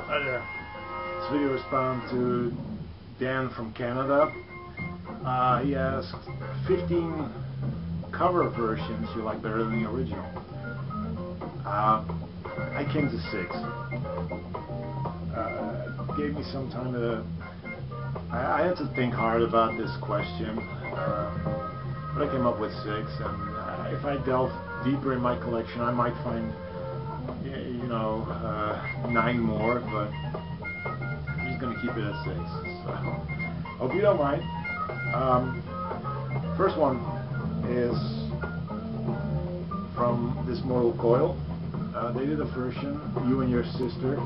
Hi there. This video responds to Dan from Canada. He asked 15 cover versions you like better than the original. I came to 6. Gave me some time to... I had to think hard about this question, but I came up with 6, and if I delve deeper in my collection I might find 9 more, but I'm just going to keep it at 6. So, hope you don't mind. First one is from This Mortal Coil. They did a version, You and Your Sister,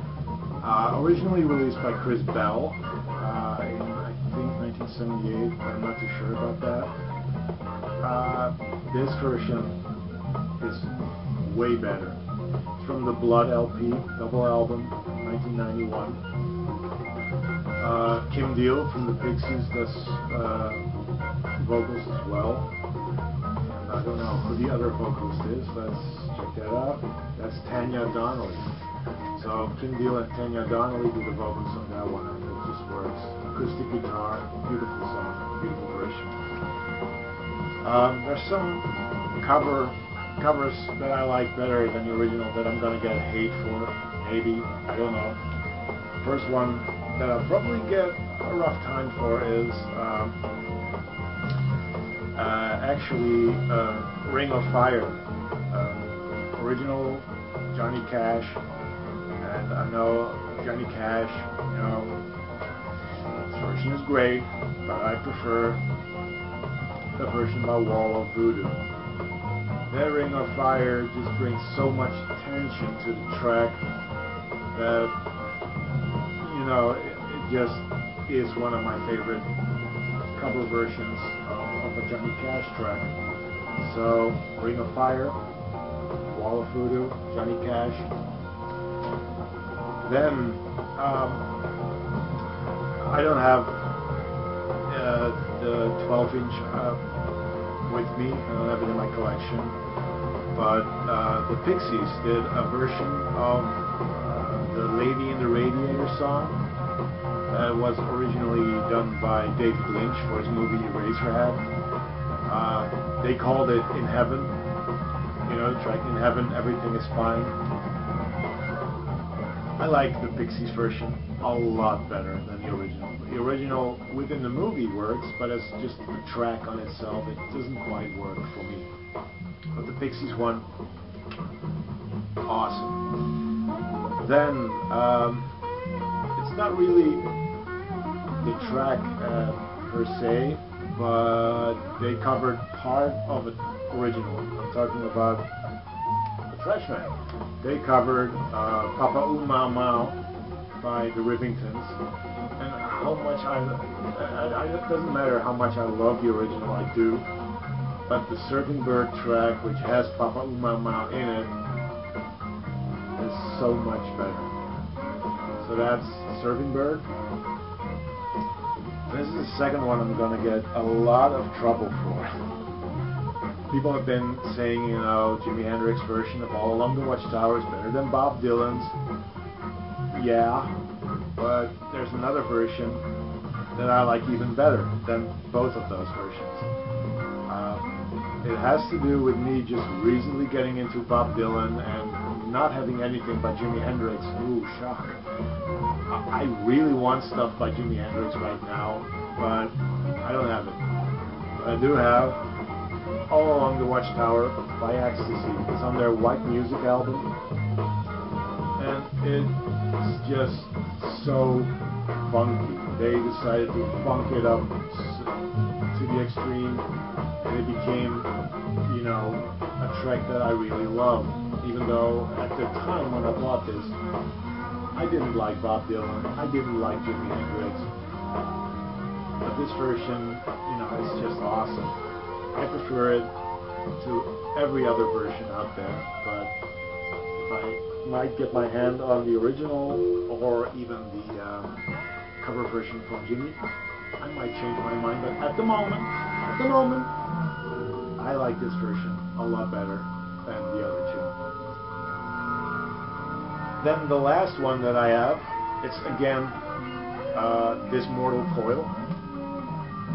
originally released by Chris Bell in, I think, 1978, but I'm not too sure about that. This version is way better. It's from the Blood LP, double album, 1991. Kim Deal from the Pixies does vocals as well. And I don't know who the other vocalist is. Let's check that out. That's Tanya Donnelly. So Kim Deal and Tanya Donnelly do the vocals on that one, and it just works. Acoustic guitar, beautiful song, beautiful version. There's some covers that I like better than the original that I'm gonna get hate for, maybe, I don't know. First one that I'll probably get a rough time for is actually Ring of Fire. Original Johnny Cash, and I know Johnny Cash, this version is great, but I prefer the version by Wall of Voodoo. That Ring of Fire just brings so much tension to the track that, it just is one of my favorite cover versions of a Johnny Cash track. So, Ring of Fire, Wall of Voodoo, Johnny Cash. Then, I don't have the 12-inch with me, I don't have it in my collection, but the Pixies did a version of the Lady in the Radiator song that was originally done by David Lynch for his movie Eraserhead. They called it In Heaven, the track In Heaven, Everything is Fine. I like the Pixies version a lot better than the original. The original within the movie works, but as just the track on itself, it doesn't quite work for me. But the Pixies one, awesome. Then, it's not really the track per se, but they covered part of it original. I'm talking about the Trashmen. They covered Papa Oom Mau Mau by the Rivingtons, and how much it doesn't matter how much I love the original, I do, but the Surfing Bird track, which has Papa Oom Mau Mau in it, is so much better. So that's Surfing Bird. This is the second one I'm gonna get a lot of trouble for. People have been saying, Jimi Hendrix version of All Along the Watchtower is better than Bob Dylan's. Yeah, but there's another version that I like even better than both of those versions. It has to do with me just recently getting into Bob Dylan and not having anything by Jimi Hendrix. Ooh, shock. I really want stuff by Jimi Hendrix right now, but I don't have it. But I do have All Along the Watchtower by Ecstasy. It's on their White Music album, and it's just so funky. They decided to funk it up to the extreme, and it became, a track that I really love. Even though at the time when I bought this, I didn't like Bob Dylan, I didn't like Jimi Hendrix, but this version, it's just awesome. I prefer it to every other version out there, but if I might get my hand on the original or even the cover version from Jimmy, I might change my mind, but at the moment, I like this version a lot better than the other two. Then the last one that I have It's again This Mortal Coil,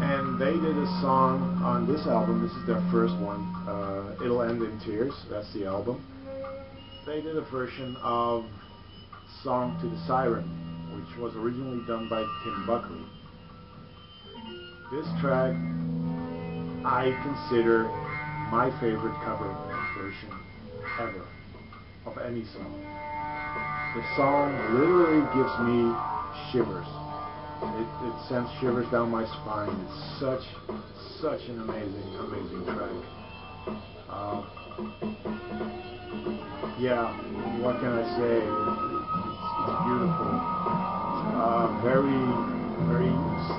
and they did a song on this album. This is their first one, It'll End in Tears. That's the album. They did a version of Song to the Siren, which was originally done by Tim Buckley. This track I consider my favorite cover version ever of any song. The song literally gives me shivers. It sends shivers down my spine. It's such an amazing track. Yeah, what can I say? It's beautiful. Very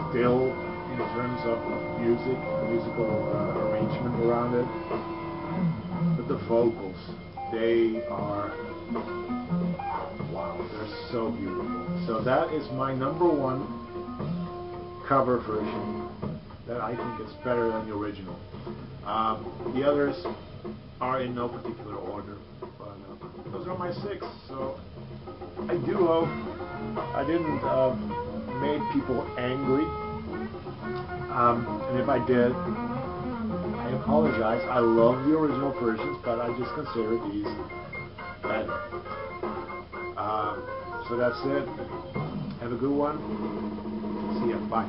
still in terms of musical arrangement around it. But the vocals, they are, wow, they're so beautiful. So that is my #1 cover version that I think is better than the original. The others are in no particular order, but those are my 6. So I do hope I didn't make people angry, and if I did, I apologize. I love the original versions, but I just consider these better. So that's it. Have a good one. See ya. Bye.